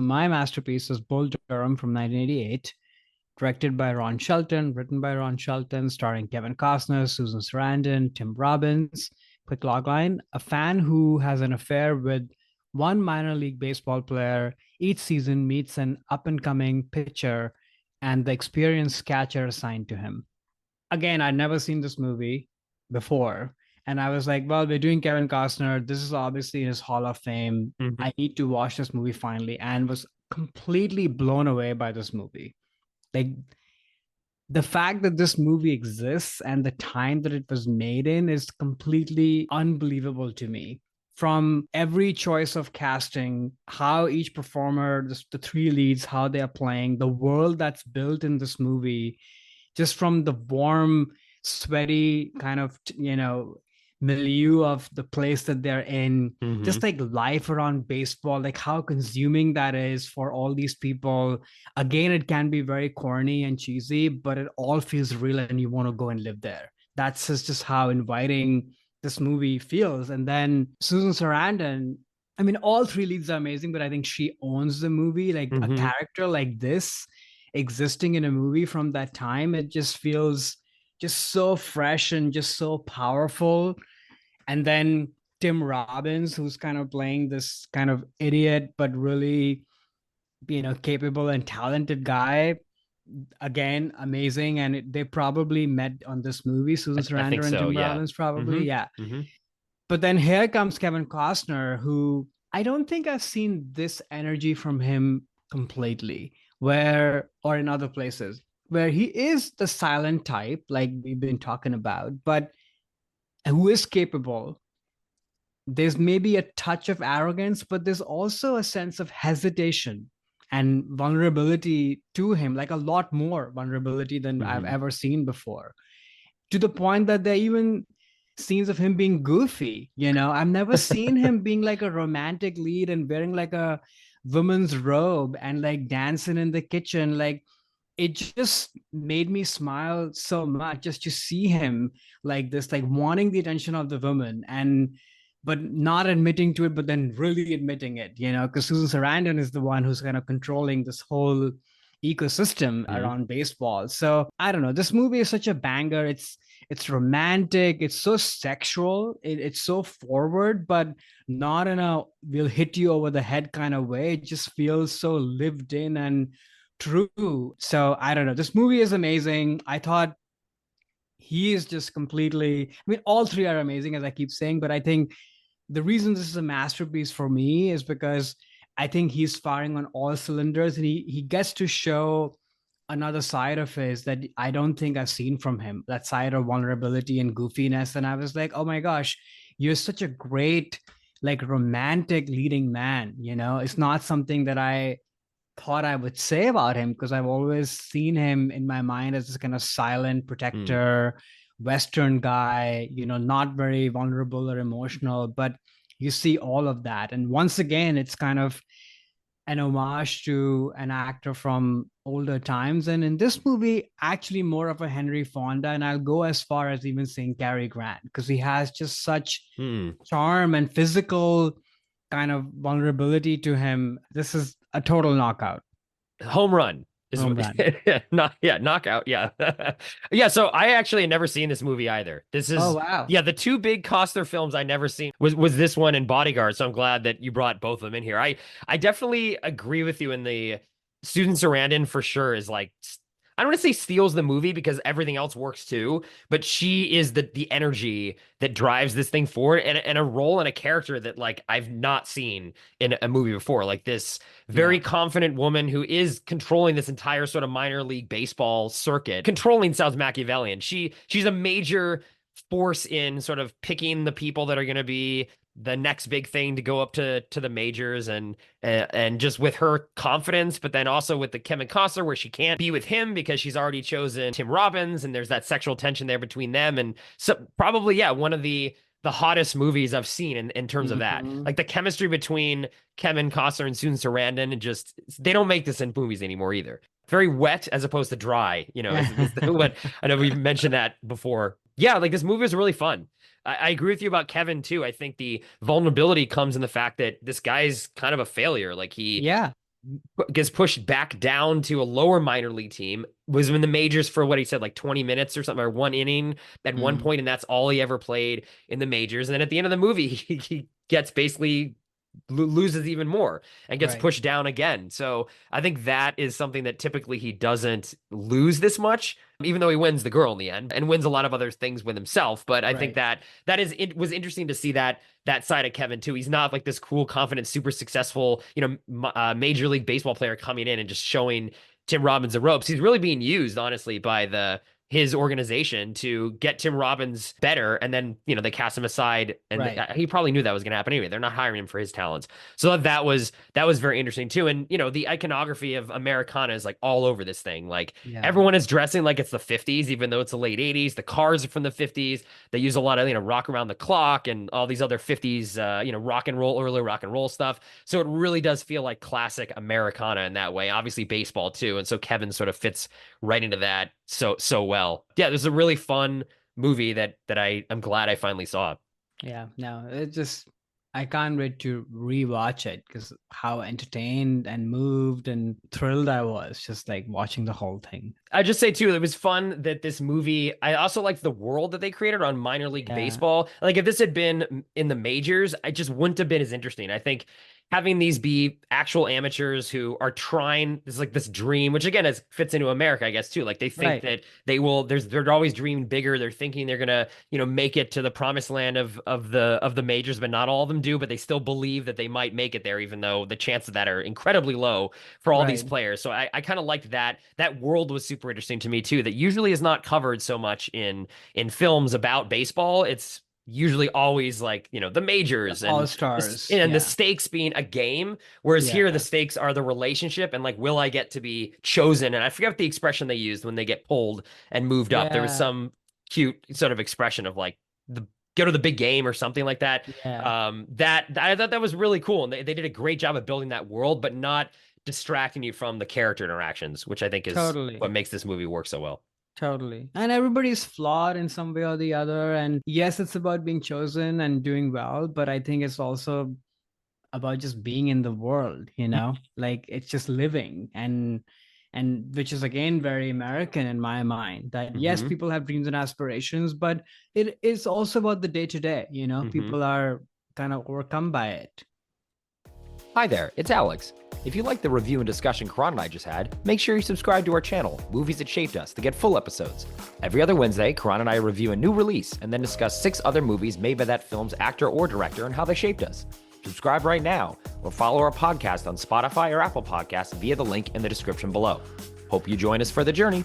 My masterpiece was Bull Durham from 1988, directed by Ron Shelton, written by Ron Shelton, starring Kevin Costner, Susan Sarandon, Tim Robbins. Quick logline: a fan who has an affair with one minor league baseball player each season meets an up and coming pitcher and the experienced catcher assigned to him. Again, I'd never seen this movie before. And I was like, well, we're doing Kevin Costner. This is obviously his Hall of Fame. Mhm. I need to watch this movie finally, and was completely blown away by this movie. Like the fact that this movie exists and the time that it was made in is completely unbelievable to me. From every choice of casting, how each performer, the three leads, how they are playing, the world that's built in this movie, just from the warm, sweaty kind of, milieu of the place that they're in, just Mhm. like life around baseball, like how consuming that is for all these people. Again, it can be very corny and cheesy, but it all feels real and you want to go and live there. That's just how inviting this movie feels. And then Susan Sarandon, I mean, all three leads are amazing, but I think she owns the movie. Like a Mhm. character like this existing in a movie from that time, it just feels just so fresh and just so powerful. And then Tim Robbins, who's kind of playing this kind of idiot but really, capable and talented guy, again amazing. And they probably met on this movie, Susan I think Sarandon and so. Tim Yeah. Robbins, probably. Mhm. Yeah. Mhm. But then here comes Kevin Costner, who I don't think I've seen this energy from him completely, where, or in other places, where he is the silent type, like we've been talking about, but who is capable. There's maybe a touch of arrogance, but there's also a sense of hesitation and vulnerability to him, like a lot more vulnerability than I've Mhm. ever seen before, to the point that there are even scenes of him being goofy. I've never seen him being like a romantic lead and wearing like a woman's robe and like dancing in the kitchen. Like it just made me smile so much just to see him like this, like wanting the attention of the woman, and but not admitting to it, but then really admitting it, because Susan Sarandon is the one who's kind of controlling this whole ecosystem Mhm. around baseball. So I don't know. This movie is such a banger. It's romantic. It's so sexual. It's so forward, but not in a will hit you over the head kind of way. It just feels so lived in and true. So I don't know. This movie is amazing. I thought he is just completely, I mean, all three are amazing, as I keep saying, but I think the reason this is a masterpiece for me is because I think he's firing on all cylinders, and he gets to show another side of his that I don't think I've seen from him, that side of vulnerability and goofiness. And I was like, oh my gosh, you're such a great, like romantic leading man. It's not something that I thought I would say about him, because I've always seen him in my mind as this kind of silent Mm. protector, Western guy, not very vulnerable or emotional. But you see all of that. And once again, it's kind of an homage to an actor from older times. And in this movie, actually more of a Henry Fonda. And I'll go as far as even saying Cary Grant, because he has just such Mm. charm and physical kind of vulnerability to him. This is a total knockout. Home run is Home what, run. not, yeah, knockout. Yeah. Yeah. So I actually had never seen this movie either. This Oh is, wow. yeah, the two big Costner films I never seen was this one and Bodyguard. So I'm glad that you brought both of them in here. I definitely agree with you in the Susan Sarandon for sure is like, I don't want to say steals the movie because everything else works too, but she is the energy that drives this thing forward, and a role and a character that like I've not seen in a movie before. Like this very Yeah. confident woman who is controlling this entire sort of minor league baseball circuit. Controlling sounds Machiavellian. She's a major force in sort of picking the people that are going to be the next big thing to go up to the majors, and just with her confidence, but then also with the Kevin Costner where she can't be with him because she's already chosen Tim Robbins, and there's that sexual tension there between them. And so probably, yeah, one of the hottest movies I've seen in terms of that. Hmm. Like the chemistry between Kevin Costner and Susan Sarandon, and just they don't make this in movies anymore either. Very wet as opposed to dry, is what I know we've mentioned that before. Yeah, like this movie is really fun. I agree with you about Kevin too. I think the vulnerability comes in the fact that this guy's kind of a failure. Like he Yeah. gets pushed back down to a lower minor league team, was in the majors for what he said, like 20 minutes or something, or 1 inning at one Mm, point, and that's all he ever played in the majors. And then at the end of the movie, he gets basically loses even more and gets right. pushed down again. So I think that is something that typically he doesn't lose this much, even though he wins the girl in the end and wins a lot of other things with himself. But I think Right. that is, it was interesting to see that side of Kevin too. He's not like this cool, confident, super successful, Major League Baseball player coming in and just showing Tim Robbins the ropes. He's really being used, honestly, by his organization to get Tim Robbins better. And then, they cast him aside, and Right. he probably knew that was going to happen anyway. They're not hiring him for his talents. So that was very interesting too. And, the iconography of Americana is like all over this thing. Like Yeah. everyone is dressing like it's the 50s, even though it's the late 80s. The cars are from the 50s. They use a lot of, rock around the clock and all these other 50s, rock and roll, early rock and roll stuff. So it really does feel like classic Americana in that way. Obviously baseball too. And so Kevin sort of fits right into that so well. Yeah, this is a really fun movie that I'm glad I finally saw. Yeah. No, it just, I can't wait to rewatch it because how entertained and moved and thrilled I was just like watching the whole thing. I just say too, it was fun that this movie. I also liked the world that they created on minor league Yeah. baseball. Like if this had been in the majors, I just wouldn't have been as interesting. I think having these be actual amateurs who are trying, this is like this dream, which again is fits into America, I guess too. Like they think Right. that they will. They're always dreaming bigger. They're thinking they're gonna make it to the promised land of the majors, but not all of them do. But they still believe that they might make it there, even though the chances of that are incredibly low for all these Right. players. So I kind of liked that. That world was super interesting to me too. That usually is not covered so much in films about baseball. It's usually always like, the The majors All and Stars. the Yeah. stakes being a game, whereas here the Yeah. stakes are the relationship and like, will I get to be chosen? And I forget the expression they used when they get pulled and moved up. There was Yeah. some cute sort of expression of like the go to the big game or something like that. Yeah. That I thought that was really cool, and they did a great job of building that world, but not distracting you from the character interactions, which I think is what Totally. makes this movie work so well. Totally. And everybody's flawed in some way or the other. And yes, it's about being chosen and doing well, but I think it's also about just being in the world, like it's just living and which is again very American in my mind that yes, Mm-hmm. people have dreams and aspirations, but it is also about the day to day, Mm-hmm. people are kind of overcome by it. Hi there, it's Alex. If you like the review and discussion Karan and I just had, make sure you subscribe to our channel, Movies That Shaped Us, to get full episodes. Every other Wednesday, Karan and I review a new release and then discuss 6 other movies made by that film's actor or director and how they shaped us. Subscribe right now or follow our podcast on Spotify or Apple Podcasts via the link in the description below. Hope you join us for the journey.